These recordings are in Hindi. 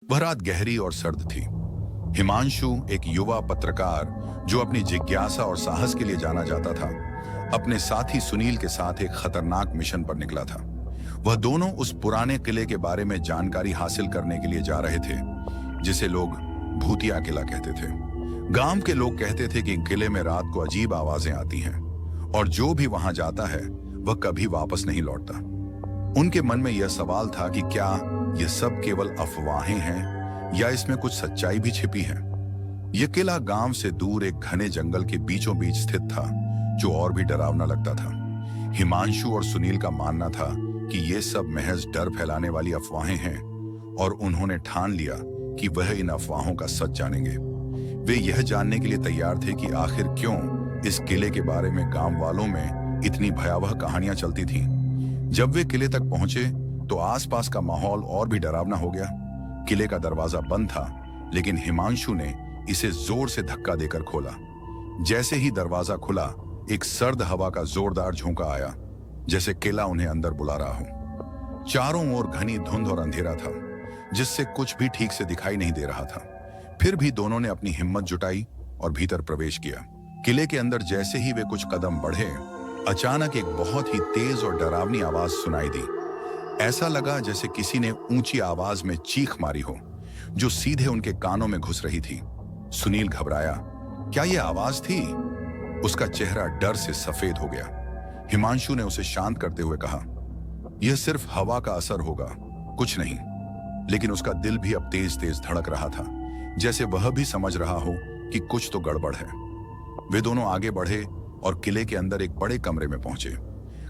वह रात गहरी और सर्द थी। हिमांशु, एक युवा पत्रकार जो अपनी जिज्ञासा और साहस के लिए जाना जाता था, अपने साथी सुनील के साथ एक खतरनाक मिशन पर निकला था। वह दोनों उस पुराने किले के बारे में जानकारी हासिल करने के लिए जा रहे थे जिसे लोग भूतिया किला कहते थे। गांव के लोग कहते थे कि किले में रात को अजीब आवाजें आती हैं और जो भी वहां जाता है वह कभी वापस नहीं लौटता। उनके मन में यह सवाल था कि क्या यह सब केवल अफवाहें हैं या इसमें कुछ सच्चाई भी छिपी है। यह किला गांव से दूर एक घने जंगल के बीचों बीच स्थित था, जो और भी डरावना लगता था। हिमांशु और सुनील का मानना था कि ये सब महज डर फैलाने वाली अफवाहें हैं और उन्होंने ठान लिया कि वह इन अफवाहों का सच जानेंगे। वे यह जानने के लिए तैयार थे कि आखिर क्यों इस किले के बारे में गांव वालों में इतनी भयावह कहानियां चलती थीं। जब वे किले तक पहुंचे तो आसपास का माहौल और भी डरावना हो गया। किले का दरवाजा बंद था, लेकिन हिमांशु ने इसे जोर से धक्का देकर खोला। जैसे ही दरवाजा खुला, एक सर्द हवा का जोरदार झोंका आया, जैसे किला उन्हें अंदर बुला रहा हो। चारों ओर घनी धुंध और अंधेरा था, जिससे कुछ भी ठीक से दिखाई नहीं दे रहा था। फिर भी दोनों ने अपनी हिम्मत जुटाई और भीतर प्रवेश किया। किले के अंदर जैसे ही वे कुछ कदम बढ़े, अचानक एक बहुत ही तेज और डरावनी आवाज सुनाई दी। ऐसा लगा जैसे किसी ने ऊंची आवाज में चीख मारी हो, जो सीधे उनके कानों में घुस रही थी। सुनील घबराया। क्या यह आवाज थी? उसका चेहरा डर से सफेद हो गया। हिमांशु ने उसे शांत करते हुए कहा, यह सिर्फ हवा का असर होगा, कुछ नहीं। लेकिन उसका दिल भी अब तेज तेज धड़क रहा था, जैसे वह भी समझ रहा हो कि कुछ तो गड़बड़ है। वे दोनों आगे बढ़े और किले के अंदर एक बड़े कमरे में पहुंचे।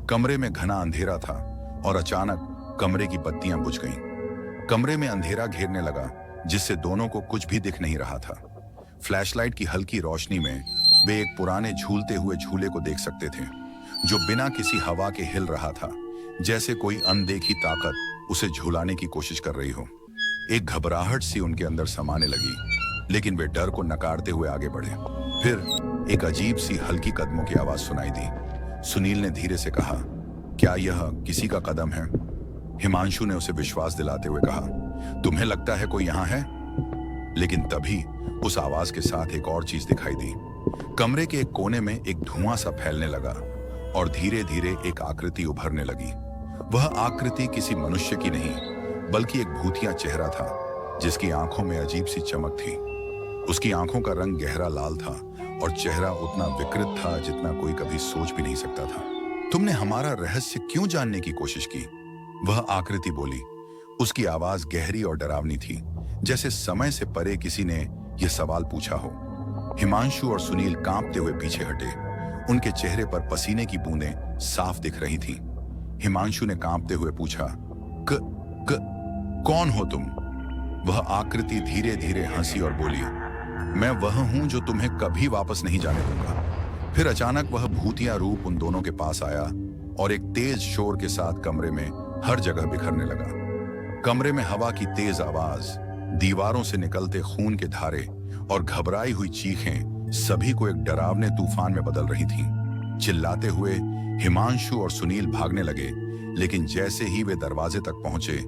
कमरे में घना अंधेरा था और अचानक कमरे की बत्तियां बुझ गईं। कमरे में अंधेरा घेरने लगा, जिससे दोनों को कुछ भी दिख नहीं रहा था। फ्लैशलाइट की हल्की रोशनी में वे एक पुराने झूलते हुए झूले को देख सकते थे, जो बिना किसी हवा के हिल रहा था, जैसे कोई अनदेखी ताकत उसे झुलाने की कोशिश कर रही हो। एक घबराहट सी उनके अंदर समाने लगी, लेकिन वे डर को नकारते हुए आगे बढ़े। फिर एक अजीब सी हल्की कदमों की आवाज सुनाई दी। सुनील ने धीरे से कहा, क्या यह किसी का कदम है? हिमांशु ने उसे विश्वास दिलाते हुए कहा, तुम्हें लगता है कोई यहां है? लेकिन तभी उस आवाज के साथ एक और चीज दिखाई दी। कमरे के एक कोने में एक धुआं सा फैलने लगा और धीरे धीरे एक आकृति उभरने लगी। वह आकृति किसी मनुष्य की नहीं, बल्कि एक भूतिया चेहरा था, जिसकी आंखों में अजीब सी चमक थी। उसकी आंखों का रंग गहरा लाल था और चेहरा उतना विकृत था जितना कोई कभी सोच भी नहीं सकता था। तुमने हमारा रहस्य क्यों जानने की कोशिश की? वह आकृति बोली। उसकी आवाज गहरी और डरावनी थी, जैसे समय से परे किसी ने यह सवाल पूछा हो। हिमांशु और सुनील कांपते हुए पीछे हटे। उनके चेहरे पर पसीने की बूंदें साफ दिख रही थीं। हिमांशु ने कांपते हुए पूछा, कौन हो तुम? वह आकृति धीरे धीरे हंसी और बोली, मैं वह हूं जो तुम्हें कभी वापस नहीं जाने दूंगा। फिर अचानक वह भूतिया रूप उन दोनों के पास आया और एक तेज शोर के साथ कमरे में हर जगह बिखरने लगा। कमरे में हवा की तेज आवाज, दीवारों से निकलते खून के धारे और घबराई हुई चीखें सभी को एक डरावने तूफान में बदल रही थीं। चिल्लाते हुए हिमांशु और सुनील भागने लगे, लेकिन जैसे ही वे दरवाजे तक पहुंचे,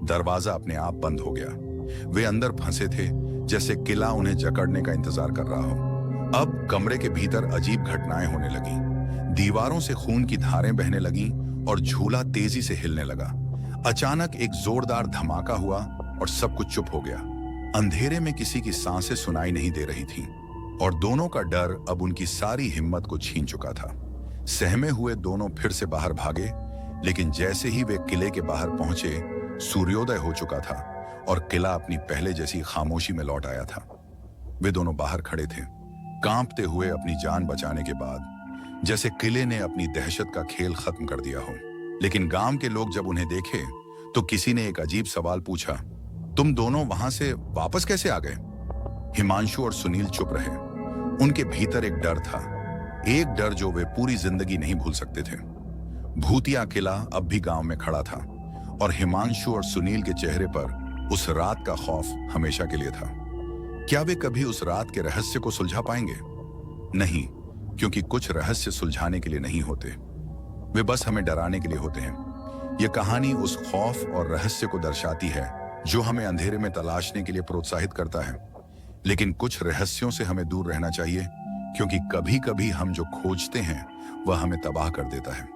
दरवाजा अपने आप बंद हो गया। वे अंदर फंसे थे, जैसे किला उन्हें जकड़ने का इंतजार कर रहा हो। अब कमरे के भीतर अजीब घटनाएं होने लगीं। दीवारों से खून की धारें बहने लगीं और झूला तेजी से हिलने लगा। अचानक एक जोरदार धमाका हुआ और सब कुछ चुप हो गया। अंधेरे में किसी की सांसें सुनाई नहीं दे रही थीं और दोनों का डर अब उनकी सारी हिम्मत को छीन चुका था। सहमे हुए दोनों फिर से बाहर भागे, लेकिन जैसे ही वे किले के बाहर पहुंचे, सूर्योदय हो चुका था और किला अपनी पहले जैसी खामोशी में लौट आया था। वे दोनों बाहर खड़े थे, कांपते हुए अपनी जान बचाने के बाद, जैसे किले ने अपनी दहशत का खेल खत्म कर दिया हो। लेकिन गांव के लोग जब उन्हें देखे तो किसी ने एक अजीब सवाल पूछा, तुम दोनों वहां से वापस कैसे आ गए? हिमांशु और सुनील चुप रहे। उनके भीतर एक डर था, एक डर जो वे पूरी जिंदगी नहीं भूल सकते थे। भूतिया किला अब भी गांव में खड़ा था और हिमांशु और सुनील के चेहरे पर उस रात का खौफ हमेशा के लिए था। क्या वे कभी उस रात के रहस्य को सुलझा पाएंगे? नहीं, क्योंकि कुछ रहस्य सुलझाने के लिए नहीं होते, वे बस हमें डराने के लिए होते हैं। यह कहानी उस खौफ और रहस्य को दर्शाती है जो हमें अंधेरे में तलाशने के लिए प्रोत्साहित करता है। लेकिन कुछ रहस्यों से हमें दूर रहना चाहिए, क्योंकि कभी कभी हम जो खोजते हैं वह हमें तबाह कर देता है।